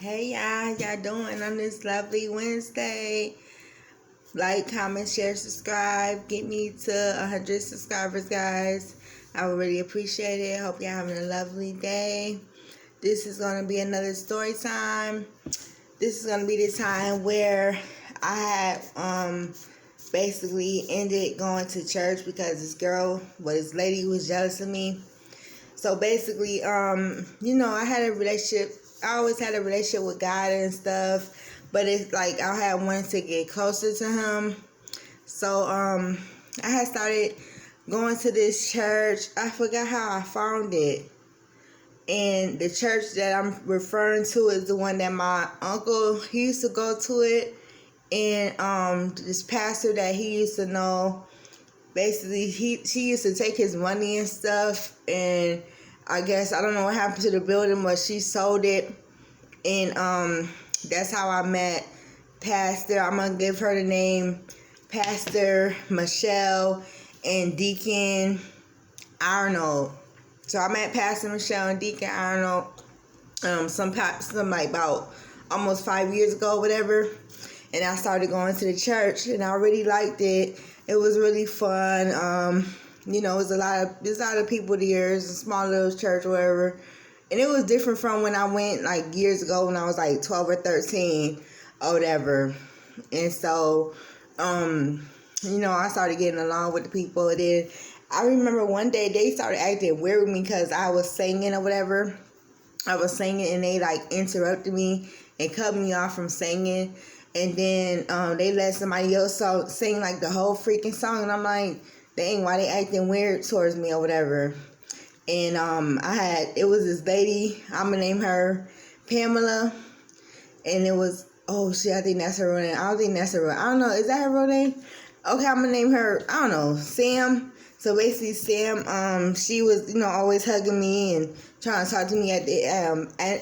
Hey y'all, how y'all doing on this lovely Wednesday? Like, comment, share, subscribe. Get me to 100 subscribers, guys. I would really appreciate it. Hope y'all having a lovely day. This is going to be another story time. This is going to be the time where I had basically ended going to church because this lady was jealous of me. So basically, I had a relationship. I always had a relationship with God and stuff, but it's like I had wanted to get closer to Him. So I had started going to this church. I forgot how I found it. And the church that I'm referring to is the one that my uncle, he used to go to it. And this pastor that he used to know, basically she used to take his money and stuff, and I guess I don't know what happened to the building, but she sold it. And that's how I met Pastor, I'm gonna give her the name, Pastor Michelle and Deacon Arnold. So I met Pastor Michelle and Deacon Arnold some like about almost 5 years ago, whatever. And I started going to the church, and I really liked it. It was really fun. There's a lot of people there. It's a small little church, or whatever. And it was different from when I went like years ago when I was like 12 or 13 or whatever. And so, I started getting along with the people. And then I remember one day they started acting weird with me because I was singing or whatever. I was singing and they like interrupted me and cut me off from singing. And then they let somebody else sing like the whole freaking song. And I'm like, dang, why they acting weird towards me or whatever. And it was this lady, I'm going to name her Pamela. And it was, I think that's her real name. I don't think that's her real name. I don't know, is that her real name? Okay, I'm going to name her, I don't know, Sam. So basically Sam, she was, always hugging me and trying to talk to me at the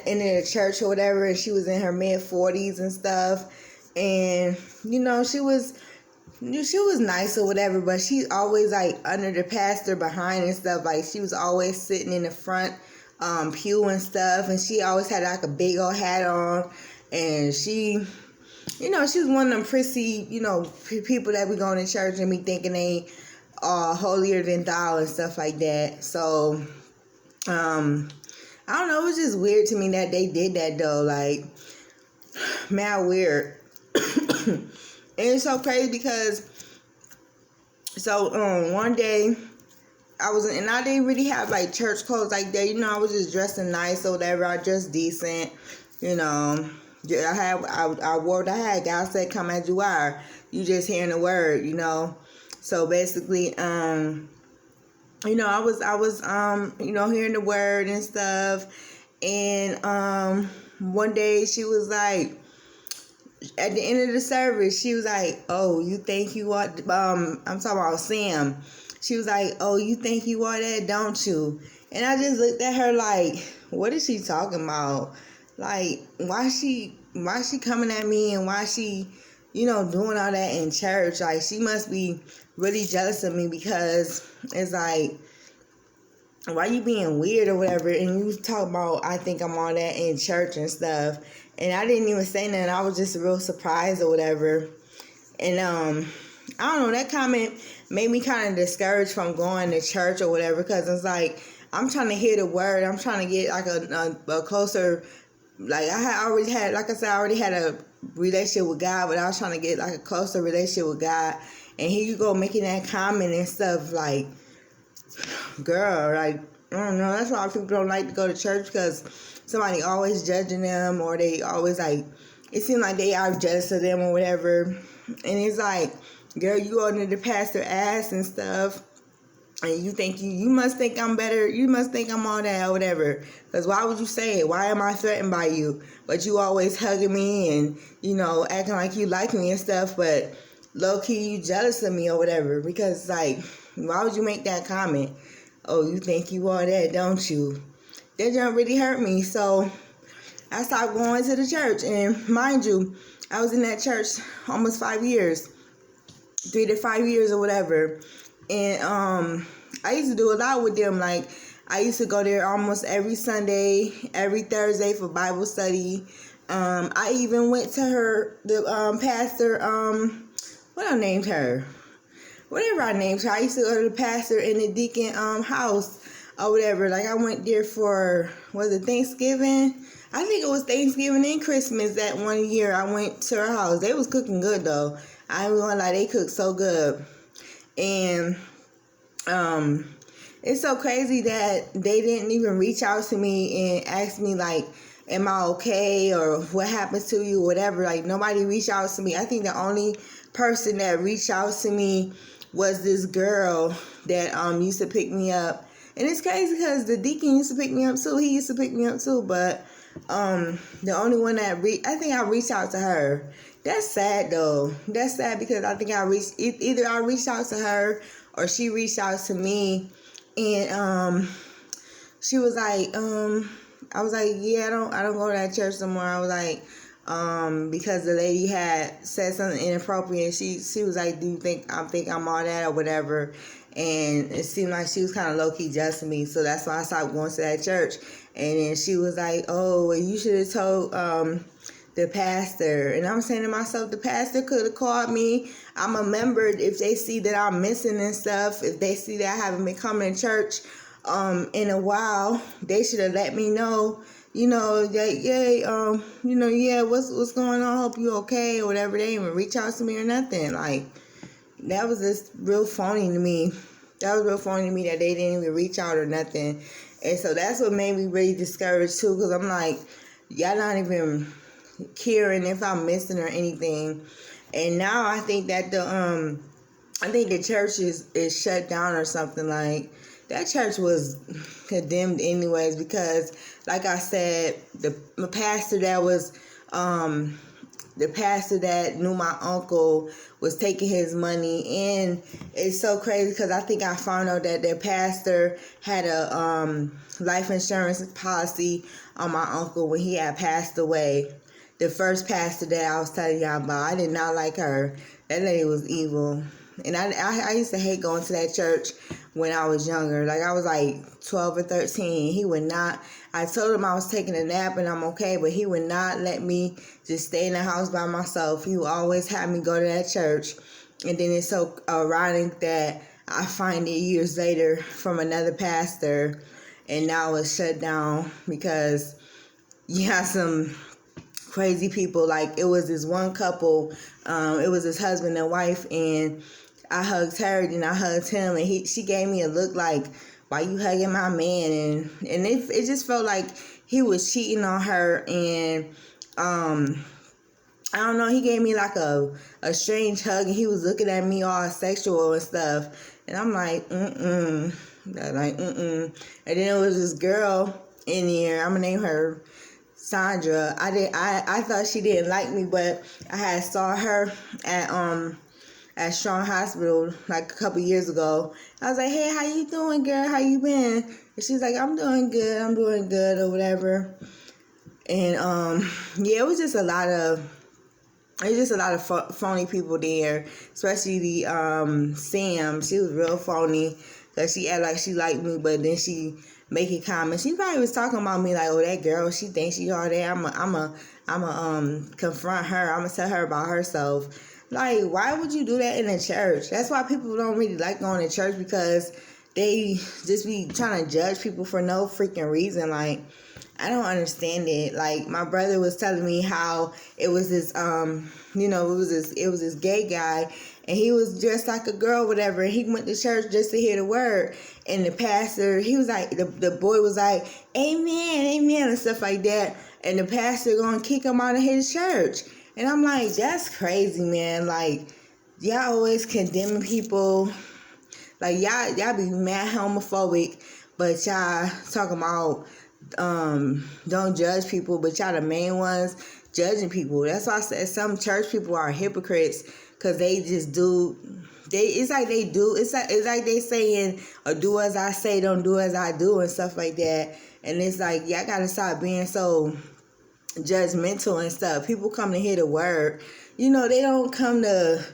in the church or whatever. And she was in her mid-40s and stuff. And, she was nice or whatever, but she's always like under the pastor behind and stuff. Like she was always sitting in the front pew and stuff, and she always had like a big old hat on. And she was one of them prissy, people that be going to church and be thinking they are holier than thou and stuff like that. So I don't know, it was just weird to me that they did that though. Like, mad weird. And it's so crazy because one day I didn't really have like church clothes like that. I was just dressing nice or whatever. I dressed decent, I had God said, "Come as you are." You just hearing the word, So basically, I was hearing the word and stuff. And one day she was like, at the end of the service, she was like, "Oh, you think you are?" I'm talking about Sam. She was like, "Oh, you think you are that, don't you?" And I just looked at her like, "What is she talking about? Like, why she coming at me, and why she, doing all that in church? Like, she must be really jealous of me because it's like, why you being weird or whatever?" And you talk about, I think I'm all that in church and stuff. And I didn't even say nothing. I was just real surprised or whatever. And I don't know, that comment made me kind of discouraged from going to church or whatever, because it's like, I'm trying to hear the word. I'm trying to get like a closer, like I already had a relationship with God, but I was trying to get like a closer relationship with God. And here you go making that comment and stuff. Like, girl, like, I don't know. That's why people don't like to go to church, because somebody always judging them, or they always like, it seems like they are jealous of them or whatever. And it's like, girl, you under the pastor ass and stuff, and you think you must think I'm better. You must think I'm all that or whatever. Because why would you say it? Why am I threatened by you? But you always hugging me and, acting like you like me and stuff, but low-key you jealous of me or whatever. Because, like, why would you make that comment? Oh, you think you are that, don't you? That don't really hurt me. So I stopped going to the church. And mind you, I was in that church almost 5 years. 3 to 5 years or whatever. And I used to do a lot with them. Like, I used to go there almost every Sunday, every Thursday for Bible study. I even went to the pastor, what I named her? Whatever I named her. I used to go to the pastor in the deacon house or whatever. Like, I went there for, was it Thanksgiving? I think it was Thanksgiving and Christmas that one year I went to her house. They was cooking good, though. I ain't gonna lie, they cooked so good. And it's so crazy that they didn't even reach out to me and ask me, like, am I okay, or what happens to you, whatever. Like, nobody reached out to me. I think the only person that reached out to me was this girl that used to pick me up. And it's crazy because the deacon used to pick me up too. He used to pick me up too, but the only one that I think I reached out to her. That's sad though. That's sad because I think either I reached out to her or she reached out to me, and she was like, I was like, yeah, I don't go to that church no more. I was like, because the lady had said something inappropriate. She was like, do you think I'm all that or whatever? And it seemed like she was kind of low-key judging me. So that's why I stopped going to that church. And then she was like, oh, well, you should have told the pastor. And I'm saying to myself, the pastor could have called me. I'm a member. If they see that I'm missing and stuff, if they see that I haven't been coming to church in a while, they should have let me know, that, yeah, what's going on? Hope you okay or whatever. They didn't even reach out to me or nothing. Like, that was just real phony to me. That was real phony to me that they didn't even reach out or nothing. And so that's what made me really discouraged too, because I'm like, y'all not even caring if I'm missing or anything. And now I think that the church is shut down or something. Like, that church was condemned anyways, because like I said, the pastor that was the pastor that knew my uncle was taking his money. And it's so crazy because I think I found out that their pastor had a life insurance policy on my uncle when he had passed away. The first pastor that I was telling y'all about, I did not like her. That lady was evil. And I used to hate going to that church when I was younger. Like, I was like 12 or 13. He would not. I told him I was taking a nap and I'm okay, but he would not let me just stay in the house by myself. He would always have me go to that church. And then it's so ironic that I find it years later from another pastor, and now it's shut down because you have some crazy people. Like, it was this one couple, it was his husband and wife, and I hugged her, then I hugged him, and she gave me a look like, why you hugging my man? And it just felt like he was cheating on her. And I don't know, he gave me like a strange hug, and he was looking at me all sexual and stuff, and I'm like, like, and then it was this girl in here, I'm gonna name her Sandra. I thought she didn't like me, but I had saw her at Strong Hospital like a couple years ago. I was like, hey, how you doing, girl? How you been? And she's like, I'm doing good or whatever. And yeah, it was just a lot of phony people there, especially the Sam. She was real phony because she acted like she liked me, but then she making comments. She probably was talking about me like, oh, that girl, she thinks she all that. I'm confront her. I'm gonna tell her about herself. Like, why would you do that in a church? That's why people don't really like going to church, because they just be trying to judge people for no freaking reason. Like, I don't understand it. Like, my brother was telling me how it was this, it was this gay guy, and he was dressed like a girl, whatever. And he went to church just to hear the word. And the pastor, he was like, the boy was like, amen, amen, and stuff like that. And the pastor gonna kick him out of his church. And I'm like, that's crazy, man. Like, y'all always condemning people. Like, y'all be mad homophobic, but y'all talking about don't judge people, but y'all the main ones judging people. That's why I said some church people are hypocrites, because they just do. It's like they saying, or do as I say, don't do as I do, and stuff like that. And it's like, y'all gotta stop being so judgmental and stuff. People come to hear the word. They don't come to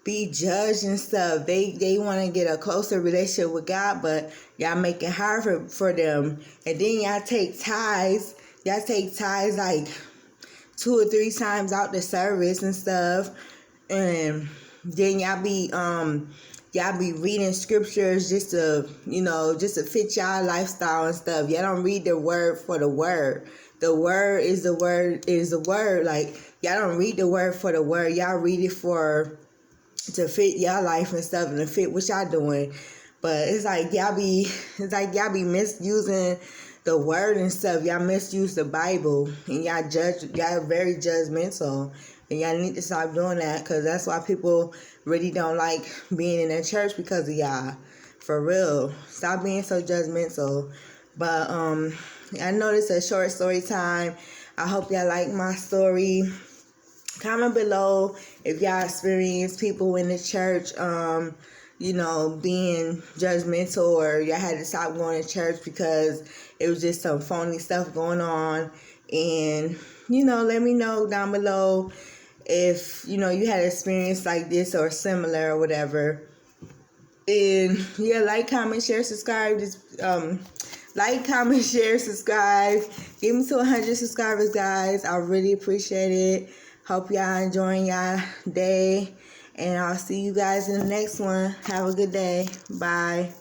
be judged and stuff. They want to get a closer relationship with God, but y'all make it hard for them. And then y'all take ties like 2 or 3 times out the service and stuff. And then y'all be reading scriptures just to, just to fit y'all lifestyle and stuff. Y'all don't read the word for the word. The word is the word. Like, y'all don't read the word for the word. Y'all read it to fit y'all life and stuff and to fit what y'all doing. But it's like y'all be misusing the word and stuff. Y'all misuse the Bible and y'all very judgmental. And y'all need to stop doing that, because that's why people really don't like being in the church, because of y'all. For real. Stop being so judgmental. But I know this is a short story time. I hope y'all like my story. Comment below if y'all experience people in the church, being judgmental, or y'all had to stop going to church because it was just some phony stuff going on. And, let me know down below if, you had an experience like this or similar or whatever. And, yeah, like, comment, share, subscribe. Just, like, comment, share, subscribe. Get me to 100 subscribers, guys. I really appreciate it. Hope y'all enjoying y'all day. And I'll see you guys in the next one. Have a good day. Bye.